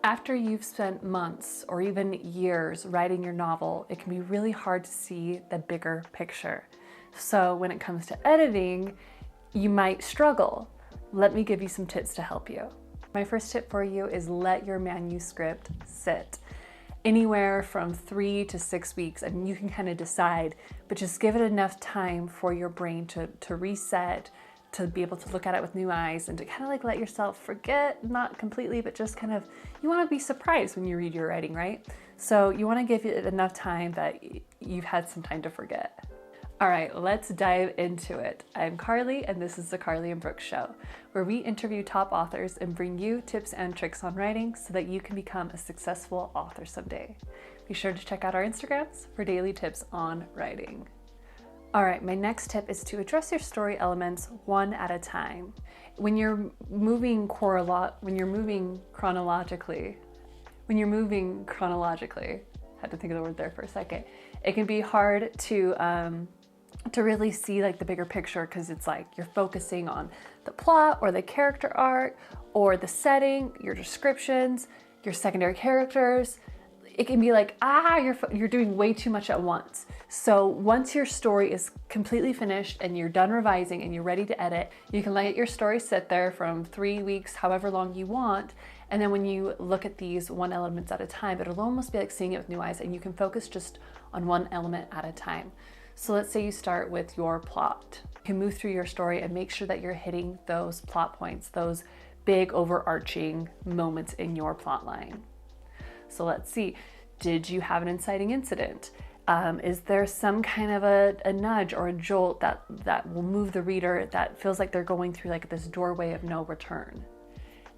After you've spent months or even years writing your novel, it can be really hard to see the bigger picture. So when it comes to editing, you might struggle. Let me give you some tips to help you. My first tip for you is let your manuscript sit. Anywhere from 3 to 6 weeks, and you can kind of decide, but just give it enough time for your brain to reset, to be able to look at it with new eyes, and to kind of like let yourself forget, not completely, but just kind of, you want to be surprised when you read your writing, right? So you want to give it enough time that you've had some time to forget. All right, let's dive into it. I'm Carly, and this is the Carly and Brooke Show, where we interview top authors and bring you tips and tricks on writing so that you can become a successful author someday. Be sure to check out our Instagrams for daily tips on writing. All right, my next tip is to address your story elements one at a time. When you're moving chronologically, had to think of the word there for a second, it can be hard to really see like the bigger picture, because it's like you're focusing on the plot or the character arc or the setting, your descriptions, your secondary characters. It can be like, you're doing way too much at once. So once your story is completely finished and you're done revising and you're ready to edit, you can let your story sit there from 3 weeks, however long you want. And then when you look at these one element at a time, it'll almost be like seeing it with new eyes, and you can focus just on one element at a time. So let's say you start with your plot. You can move through your story and make sure that you're hitting those plot points, those big overarching moments in your plot line. So let's see, did you have an inciting incident? Is there some kind of a nudge or a jolt that will move the reader, that feels like they're going through like this doorway of no return?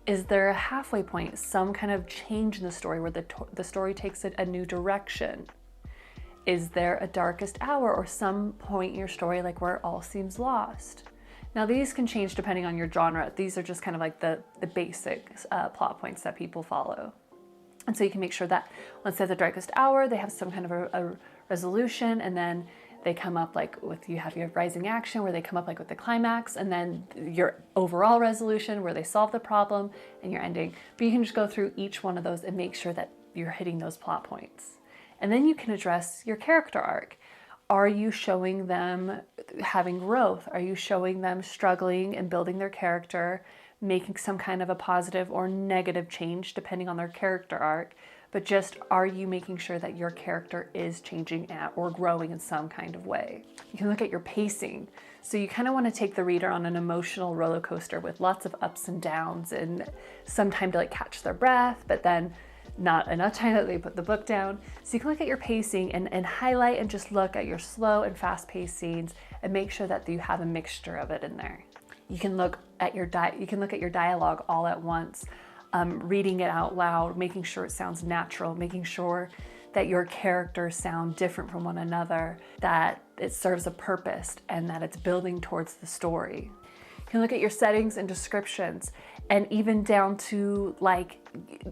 Is there a halfway point, some kind of change in the story where the story takes a new direction? Is there a darkest hour or some point in your story like where it all seems lost? Now these can change depending on your genre. These are just kind of like the basic plot points that people follow. And so you can make sure that once they're the darkest hour, they have some kind of a resolution, and then they come up like you have your rising action where they come up like with the climax, and then your overall resolution where they solve the problem and your ending. But you can just go through each one of those and make sure that you're hitting those plot points. And then you can address your character arc. Are you showing them having growth? Are you showing them struggling and building their character, making some kind of a positive or negative change depending on their character arc? But just, are you making sure that your character is changing or growing in some kind of way? You can look at your pacing. So you kind of want to take the reader on an emotional roller coaster with lots of ups and downs, and some time to like catch their breath, but then not enough time that they put the book down. So you can look at your pacing and highlight and just look at your slow and fast-paced scenes and make sure that you have a mixture of it in there. You can look at your dialogue all at once, reading it out loud, making sure it sounds natural, making sure that your characters sound different from one another, that it serves a purpose, and that it's building towards the story. You can look at your settings and descriptions, and even down to like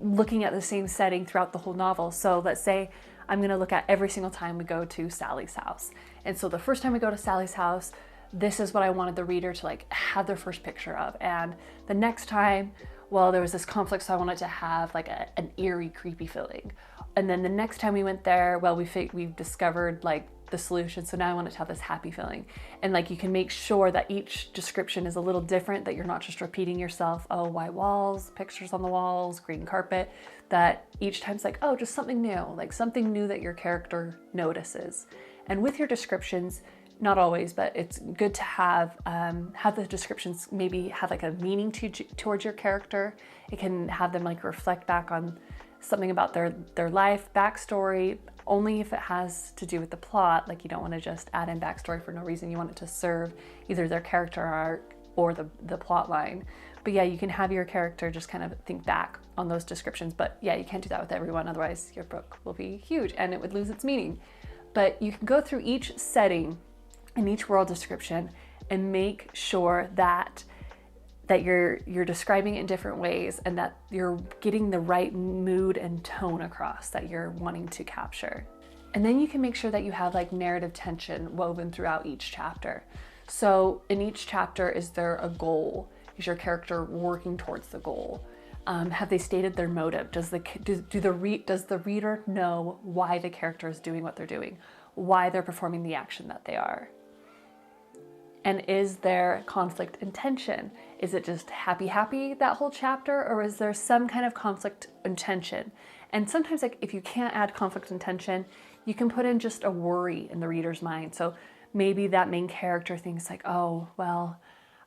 looking at the same setting throughout the whole novel. So let's say I'm going to look at every single time we go to Sally's house. And so the first time we go to Sally's house, this is what I wanted the reader to like have their first picture of. And the next time, well, there was this conflict, so I wanted to have like an eerie, creepy feeling. And then the next time we went there, well, we've discovered like the solution, so now I want it to have this happy feeling. And like you can make sure that each description is a little different, that you're not just repeating yourself, oh, white walls, pictures on the walls, green carpet, that each time's like, oh, just something new that your character notices. And with your descriptions, not always, but it's good to have the descriptions maybe have like a meaning towards your character. It can have them like reflect back on something about their life, backstory, only if it has to do with the plot. Like you don't want to just add in backstory for no reason. You want it to serve either their character arc or the plot line. But yeah, you can have your character just kind of think back on those descriptions. But yeah, you can't do that with everyone, otherwise your book will be huge and it would lose its meaning. But you can go through each setting in each world description and make sure that you're describing it in different ways, and that you're getting the right mood and tone across that you're wanting to capture. And then you can make sure that you have like narrative tension woven throughout each chapter. So in each chapter, is there a goal? Is your character working towards the goal? Have they stated their motive? Does the reader know why the character is doing what they're doing? Why they're performing the action that they are? And is there conflict and tension? Is it just happy that whole chapter, or is there some kind of conflict and tension? And sometimes, like, if you can't add conflict and tension, you can put in just a worry in the reader's mind. So maybe that main character thinks like, oh, well,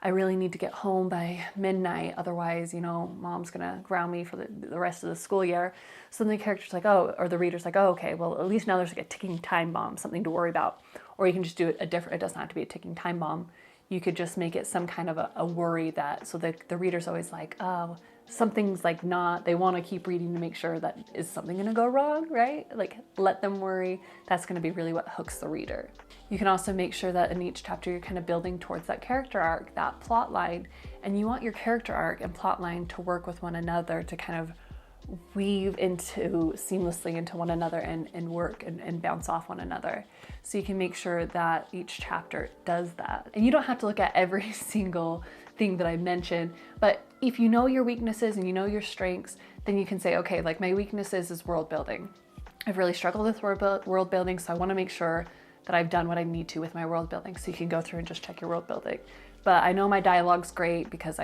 I really need to get home by midnight. Otherwise, you know, mom's gonna ground me for the rest of the school year. So then the character's like, oh, or the reader's like, oh, okay, well, at least now there's like a ticking time bomb, something to worry about. Or you can just do it it doesn't have to be a ticking time bomb. You could just make it some kind of a worry that, so the reader's always like, oh, something's like not, they want to keep reading to make sure that is something going to go wrong, right? Like, let them worry. That's going to be really what hooks the reader. You can also make sure that in each chapter you're kind of building towards that character arc, that plot line, and you want your character arc and plot line to work with one another, to kind of weave seamlessly into one another and work and bounce off one another. So you can make sure that each chapter does that. And you don't have to look at every single thing that I mentioned, but if you know your weaknesses and you know your strengths, then you can say, okay, like my weaknesses is world building. I've really struggled with world building, so I want to make sure that I've done what I need to with my world building. So you can go through and just check your world building. But I know my dialogue's great because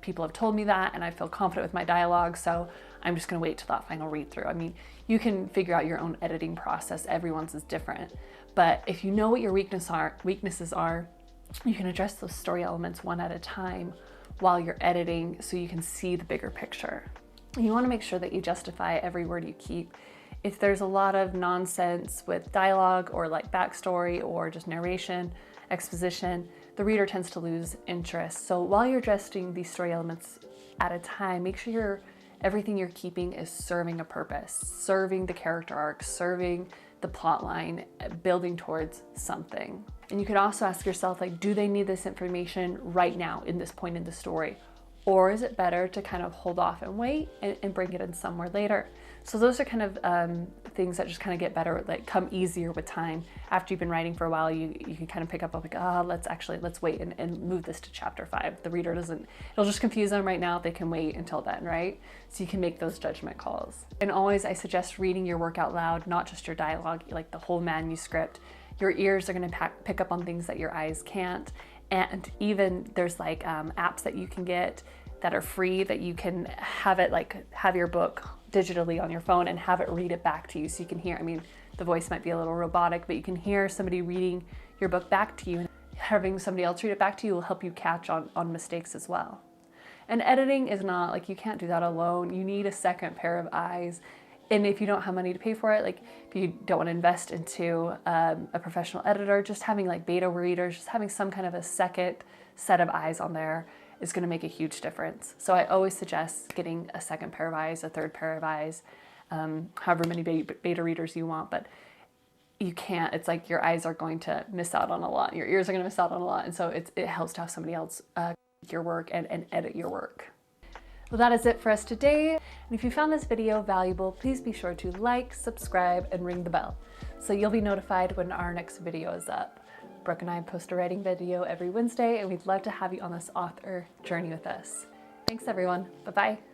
people have told me that, and I feel confident with my dialogue, so I'm just gonna wait till that final read through. I mean, you can figure out your own editing process. Everyone's is different. But if you know what your weaknesses are, you can address those story elements one at a time while you're editing, so you can see the bigger picture. You wanna make sure that you justify every word you keep. If there's a lot of nonsense with dialogue or like backstory or just narration, exposition, the reader tends to lose interest. So while you're addressing these story elements at a time, make sure everything you're keeping is serving a purpose, serving the character arc, serving the plot line, building towards something. And you could also ask yourself, like, do they need this information right now in this point in the story? Or is it better to kind of hold off and wait and bring it in somewhere later? So those are kind of things that just kind of get better, like come easier with time. After you've been writing for a while, you can kind of pick up like, let's wait and move this to chapter 5. The reader it'll just confuse them right now. They can wait until then, right? So you can make those judgment calls. And always, I suggest reading your work out loud, not just your dialogue, like the whole manuscript. Your ears are gonna pick up on things that your eyes can't. And even there's like apps that you can get that are free, that you can have your book digitally on your phone and have it read it back to you, so you can hear. I mean, the voice might be a little robotic, but you can hear somebody reading your book back to you, and having somebody else read it back to you will help you catch on mistakes as well. And editing is not like, you can't do that alone. You need a second pair of eyes. And if you don't have money to pay for it, like if you don't want to invest into a professional editor, just having like beta readers, just having some kind of a second set of eyes on there is going to make a huge difference. So I always suggest getting a second pair of eyes, a third pair of eyes, however many beta readers you want, but you can't, it's like your eyes are going to miss out on a lot. Your ears are going to miss out on a lot. And so it helps to have somebody else your work and edit your work. Well, that is it for us today. And if you found this video valuable, please be sure to like, subscribe, and ring the bell, so you'll be notified when our next video is up. Brooke and I post a writing video every Wednesday, and we'd love to have you on this author journey with us. Thanks everyone, bye-bye.